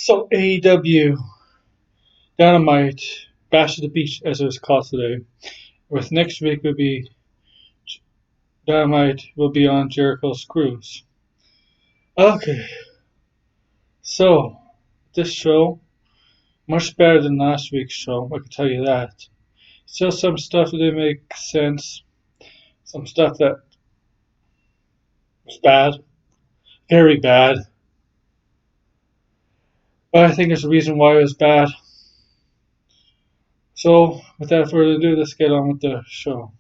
So AEW Dynamite Bash at the Beach, as it was called today. With next week will be Dynamite will be on Jericho's cruise. Okay, so this show much better than last week's show. I can tell you that. Still some stuff that didn't make sense. Some stuff that was bad, very bad. But I think there's a reason why it was bad. So without further ado, let's get on with the show.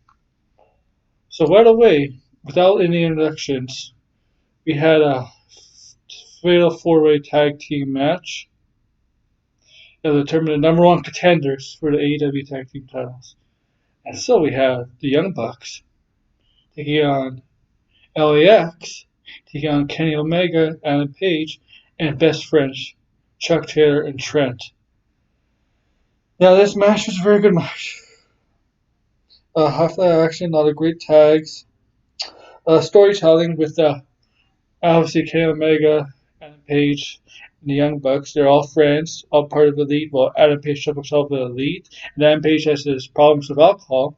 So right away, without any introductions, we had a fatal four-way tag team match that will determine the number one contenders for the AEW tag team titles. And so we have the Young Bucks taking on LAX, taking on Kenny Omega, Adam Page, and best friends Chuck Taylor and Trent. Now this match was a very good match. Half-life action, a lot of great tags. Storytelling with obviously Kenny Omega, Adam Page, and the Young Bucks. They're all friends, all part of the Elite. Well, Adam Page took himself to the Elite, and Adam Page has his problems with alcohol.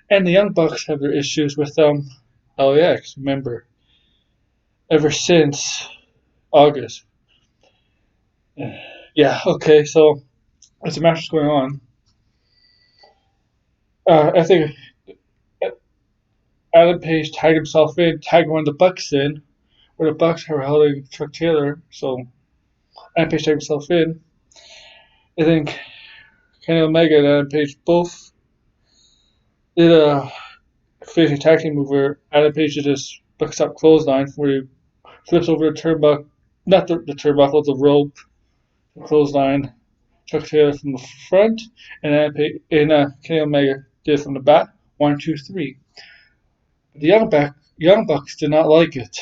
And the Young Bucks have their issues with LAX, remember, ever since August. Yeah, okay, so as the match is going on, I think Adam Page tagged himself in, tagged one of the Bucks in, where the Bucks were holding Chuck Taylor, so Adam Page tagged himself in. I think Kenny Omega and Adam Page both did a finishing tag team move where Adam Page did his bucks up clothesline where he flips over the turnbuckle, not the turnbuckle, the rope, the clothesline, Chuck Taylor from the front, and Kenny Omega did it from the back. 1, 2, 3. The Young Bucks did not like it.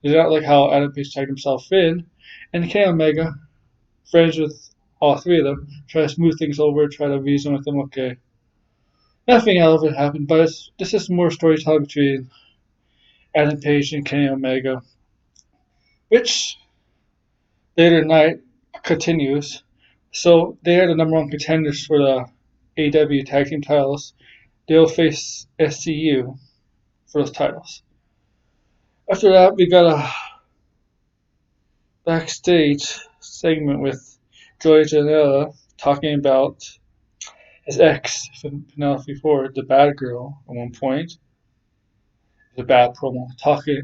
They did not like how Adam Page tagged himself in, and Kenny Omega, friends with all three of them, try to smooth things over, try to reason with them. Okay, nothing relevant happened, but this is more storytelling between Adam Page and Kenny Omega, which later tonight continues. So they are the number one contenders for the AEW tag team titles. They'll face SCU for those titles. After that, we got a backstage segment with Joey Janela talking about his ex, Penelope Ford, the bad girl, at one point. The bad promo, talking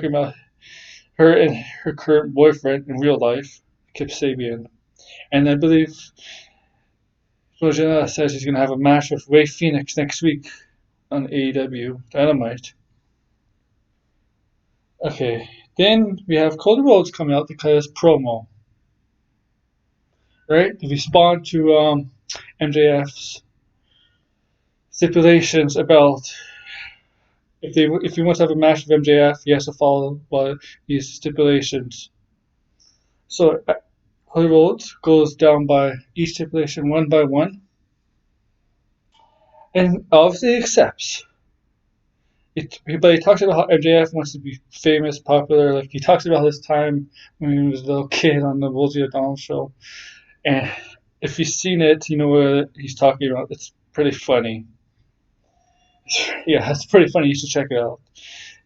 about her and her current boyfriend in real life, Kip Sabian. And I believe Joey Janela says he's going to have a match with Ray Phoenix next week on AEW Dynamite. Okay, then we have Cody Rhodes coming out to cut his promo. Right? To respond to MJF's stipulations about if he wants to have a match with MJF, he has to follow these stipulations. So Cody Rhodes goes down by each stipulation one by one, and obviously accepts. But he talks about how MJF wants to be famous, popular. Like he talks about his time when he was a little kid on the Rosie O'Donnell show. And if you've seen it, you know what he's talking about. It's pretty funny. Yeah, it's pretty funny. You should check it out.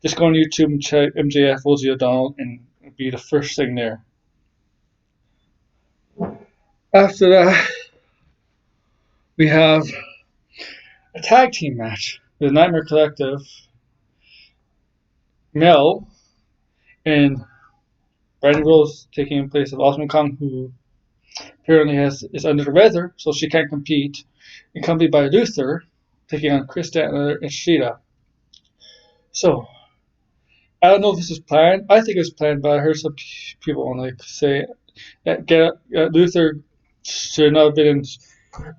Just go on YouTube and check MJF Rosie O'Donnell, and it'll be the first thing there. After that, we have a tag team match. The Nightmare Collective, Mel, and Brandi Rhodes taking in place of Osman Kong, who apparently is under the weather, so she can't compete. Accompanied by Luther, taking on Chris Statler and Shida. So, I don't know if this was planned. I think it was planned, but I heard some people say that Luther should not have been in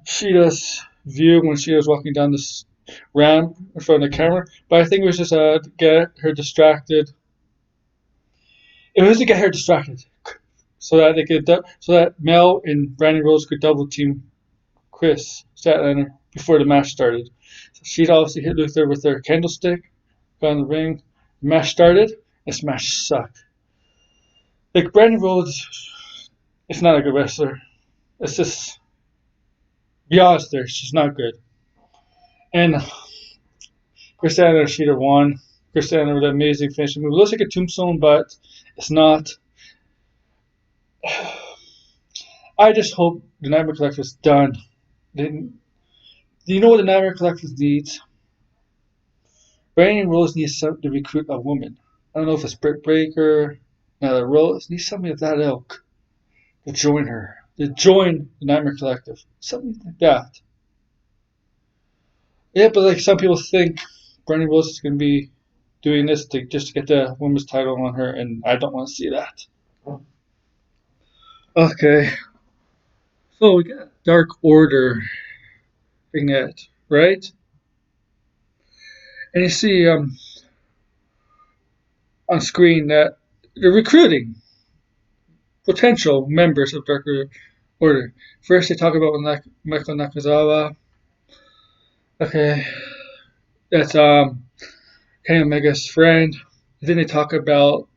Shida's view when she was walking down this ramp in front of the camera. But I think it was just to get her distracted. It was to get her distracted, so that Mel and Brandi Rhodes could double team Chris Statlander before the match started. So she'd obviously hit Luther with her candlestick, got in the ring. The match started. This match sucked. Like Brandi Rhodes It's not a good wrestler. It's just, be honest there, she's not good. And Christiana should have won. Christiana with an amazing finishing move. It looks like a tombstone, but it's not. I just hope the Nightmare Collective is done. Do you know what the Nightmare Collective needs? Brandon Rose needs to recruit a woman. I don't know if it's Britt Baker, Nyla Rose. Needs somebody of that ilk to join her. To join the Nightmare Collective. Something like that. Yeah, but like some people think Brandon Rose is going to be doing this just to get the women's title on her, and I don't want to see that. Okay. So we got Dark Order vignette, right? And you see on screen that they're recruiting potential members of Dark Order. First, they talk about Michael Nakazawa. Okay, that's Kenny Omega's friend. Then they talk about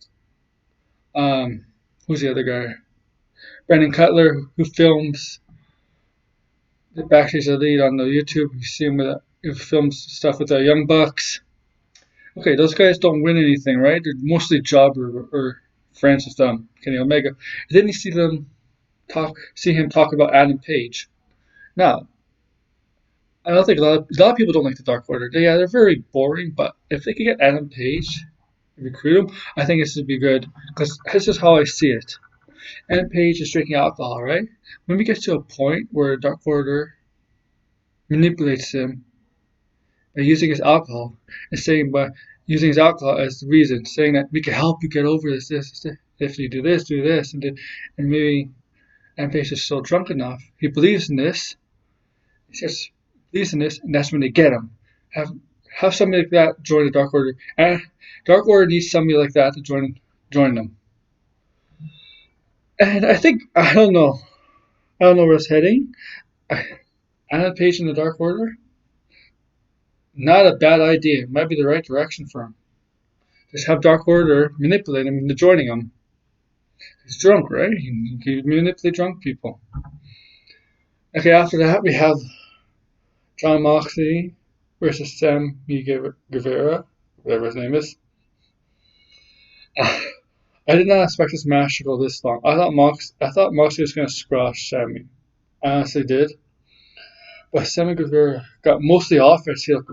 who's the other guy? Brandon Cutler, who films the Backstage Elite on the YouTube. You see him who films stuff with the Young Bucks. Okay, those guys don't win anything, right? They're mostly jobber or friends with Kenny Omega. And then you see him talk about Adam Page. Now, I don't think a lot of people don't like the Dark Order. They're very boring, but if they could get Adam Page and recruit him, I think this would be good. Because this is how I see it. Adam Page is drinking alcohol, right? When we get to a point where Dark Order manipulates him by using his alcohol and saying by using his alcohol as the reason, saying that we can help you get over this, if you do this, and maybe Adam Page is still drunk enough. He believes in this. He just believes in this, and that's when they get him. Have somebody like that join the Dark Order. And Dark Order needs somebody like that to join them. And I don't know where it's heading. Adam Page in the Dark Order, not a bad idea. It might be the right direction for him. Just have Dark Order manipulate him into joining him. He's drunk, right? He can manipulate drunk people. Okay, after that we have John Moxley versus Sammy Guevara, whatever his name is. I did not expect this match to go this long. I thought Moxley was going to squash Sammy. I honestly did. But Sammy Guevara got most of the offense. He looked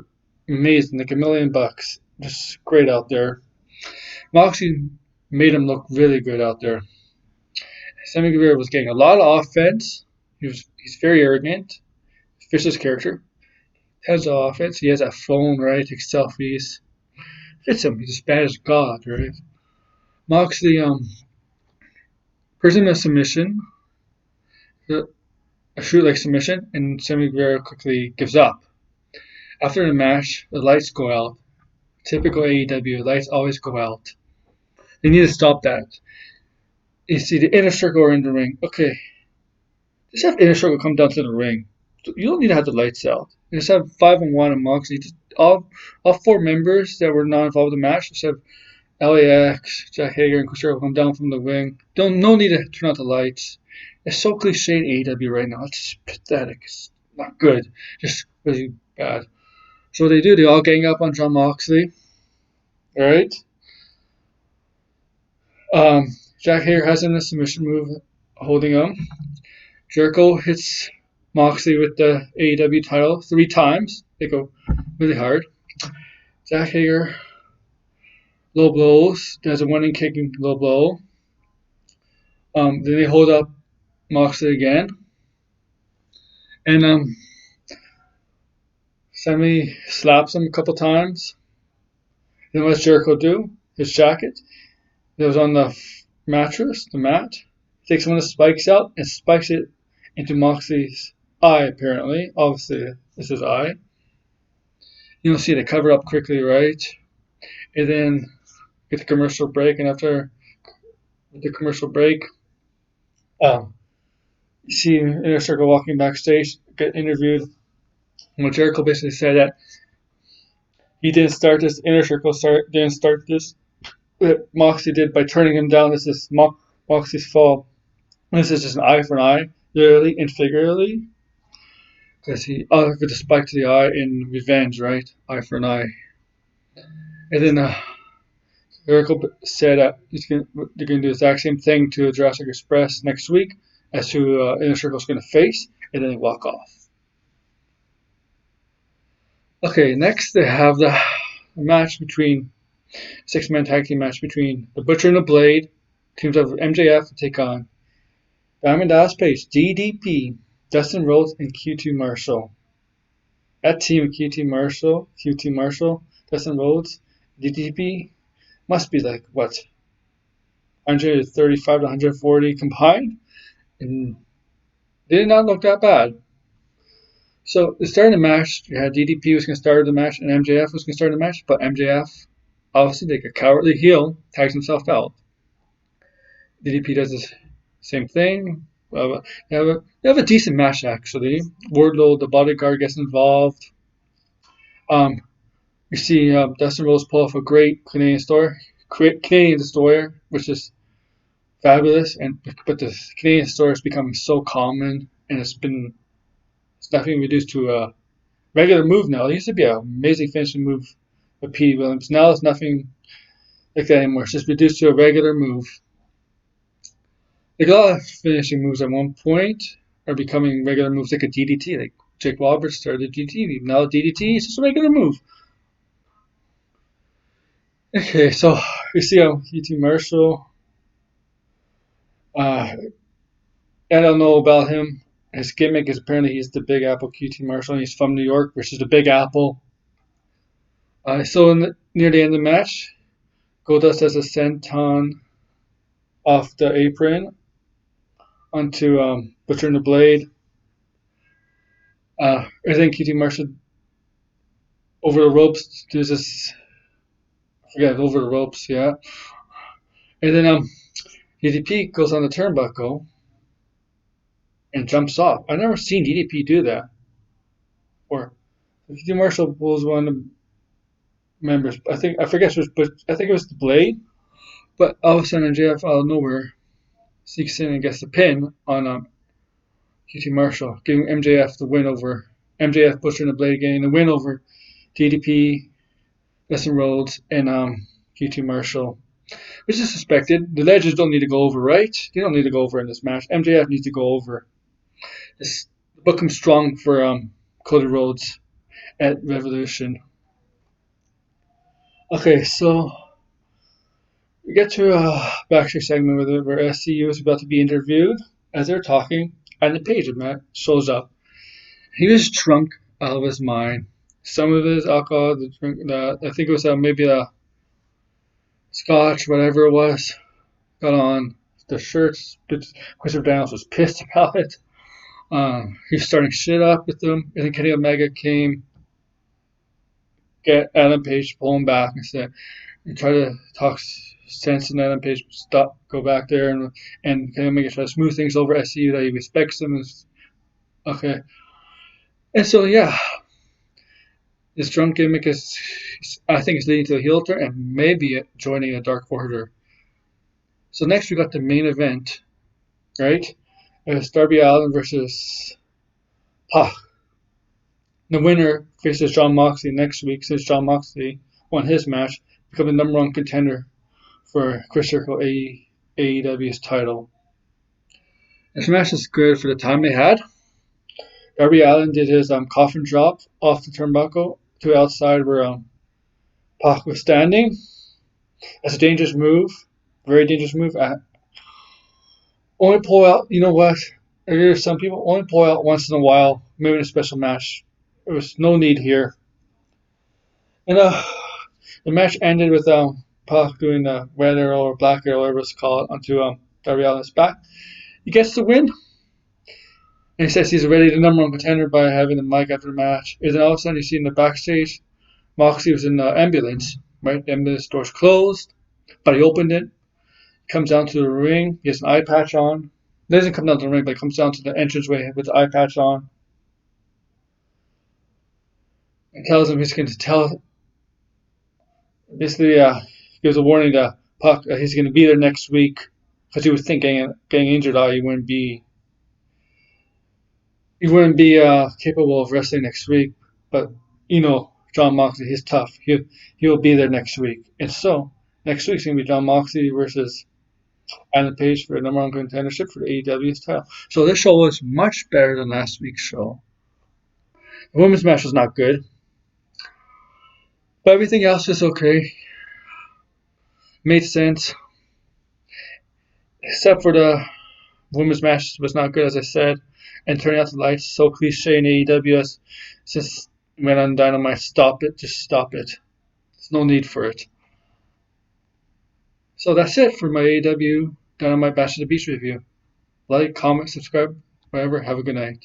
amazing, like $1,000,000. Just great out there. Moxley made him look really good out there. Sammy Guevara was getting a lot of offense. He's very arrogant. Fits character. Has the offense. He has that phone, right? Takes selfies. Fits him. He's a Spanish god, right? Moxley presents a submission, a shoot-like submission, and Sammy Guevara quickly gives up. After the match, the lights go out. Typical AEW, lights always go out. They need to stop that. You see the Inner Circle are in the ring. Okay, just have Inner Circle come down to the ring. You don't need to have the lights out. You just have 5-on-1 and Moxley. All 4 members that were not involved in the match. Just have LAX, Jack Hager, and Kushiro come down from the wing. No need to turn out the lights. It's so cliche in AEW right now. It's just pathetic. It's not good. Just really bad. So what they do, they all gang up on John Moxley. Alright? Jack Hager has in a submission move holding him. Jericho hits Moxley with the AEW title 3 times. They go really hard. Jack Hager low blows. There's a running kicking low blow. Then they hold up Moxley again. And Sammy slaps him a couple times. Then what does Jericho do? His jacket that was on the mattress, the mat, takes one of the spikes out and spikes it into Moxley's eye, apparently. Obviously, it's his eye. You don't see they cover up quickly, right? And then get the commercial break, and after the commercial break, you see Inner Circle walking backstage, get interviewed. And Jericho basically said that he didn't start this, Inner Circle didn't start this, that Moxley did by turning him down. This is Moxley's fault. This is just an eye for an eye, literally and figuratively, because he with the spike to the eye in revenge, right? Eye for an eye. And then Jericho said that they're going to do the exact same thing to Jurassic Express next week as who Inner Circle's going to face, and then they walk off. Okay, next they have the match between six-man tag team match between the Butcher and the Blade, teams of MJF to take on Diamond Dallas Page, DDP, Dustin Rhodes, and QT Marshall. That team of QT Marshall, Dustin Rhodes, DDP must be like what, 135 to 140 combined, and they did not look that bad. So the start of the match, you had DDP was going to start the match and MJF was going to start the match, but MJF, obviously, like a cowardly heel, tags himself out. DDP does the same thing. They have a decent match actually. Wardlow, the bodyguard, gets involved. You see Dustin Rhodes pull off a great Canadian Destroyer, which is fabulous. But the Canadian Destroyer is becoming so common, and it's definitely reduced to a regular move now. It used to be an amazing finishing move with Pete Williams. Now it's nothing like that anymore. It's just reduced to a regular move. Like a lot of finishing moves at one point are becoming regular moves, like a DDT. Like Jake Roberts started DDT. Now DDT is just a regular move. Okay, so we see QT Marshall. I don't know about him. His gimmick is apparently he's the Big Apple QT Marshall, and he's from New York, which is the Big Apple. So near the end of the match, Goldust has a senton off the apron onto Butcher and the Blade. I think QT Marshall over the ropes does this. I forget, over the ropes, yeah. And then DDP goes on the turnbuckle and jumps off. I've never seen DDP do that. Or QT Marshall was one of the members. I forget which, but I think it was the Blade. But all of a sudden, JF out of nowhere sneaks in and gets the pin on QT Marshall, giving MJF the win over MJF, Butcher and the Blade, getting the win over DDP, Dustin Rhodes, and QT Marshall, which is suspected. The legends don't need to go over, right? They don't need to go over in this match. MJF needs to go over. Book him strong for Cody Rhodes at Revolution. Okay, so we get to a backstage segment where SCU is about to be interviewed. As they're talking, and the Page man shows up. He was drunk out of his mind. Some of his alcohol, I think it was maybe a scotch, whatever it was, got on the shirts. Christopher Daniels was pissed about it. He was starting shit up with them. And then Kenny Omega came, get Adam Page, pull him back and try to talk sense in Adam Page, go back there, and Kenny Omega try to smooth things over SCU that he respects them. Okay. And so, yeah, this drunk gimmick I think, is leading to a heel turn and maybe joining a Dark Order. So next we got the main event, right? It's Darby Allin versus Pac. The winner faces John Moxley next week, since John Moxley won his match, become the number one contender for Chris Jericho AEW's title. This match is good for the time they had. Darby Allin did his coffin drop off the turnbuckle to outside where Pac was standing. That's a dangerous move. Very dangerous move. Only pull out, you know what? There's some people only pull out once in a while, maybe in a special match. There was no need here. And the match ended with Pac doing the red arrow or black arrow, whatever it's called, onto Darby Allin's back. He gets the win. And he says he's already the number one contender by having the mic after the match. And then all of a sudden you see in the backstage, Moxley was in the ambulance, right? The ambulance door's closed, but he opened it. Comes down to the ring. He has an eye patch on. He doesn't come down to the ring, but he comes down to the entranceway with the eye patch on. And tells him he's going to tell. Basically, gives a warning to Puck that he's going to be there next week because he was thinking getting injured out, he wouldn't be capable of wrestling next week. But John Moxley, he's tough. He'll be there next week. And so next week's gonna be John Moxley versus Adam Page for the number one contendership for the AEW's title. So this show was much better than last week's show. The women's match was not good, but everything else was okay. Made sense, except for the women's match was not good, as I said. And turning out the lights, so cliche in AEW as since went on Dynamite. Stop it, just stop it. There's no need for it. So that's it for my AEW Dynamite Bash at the Beach review. Like, comment, subscribe, whatever. Have a good night.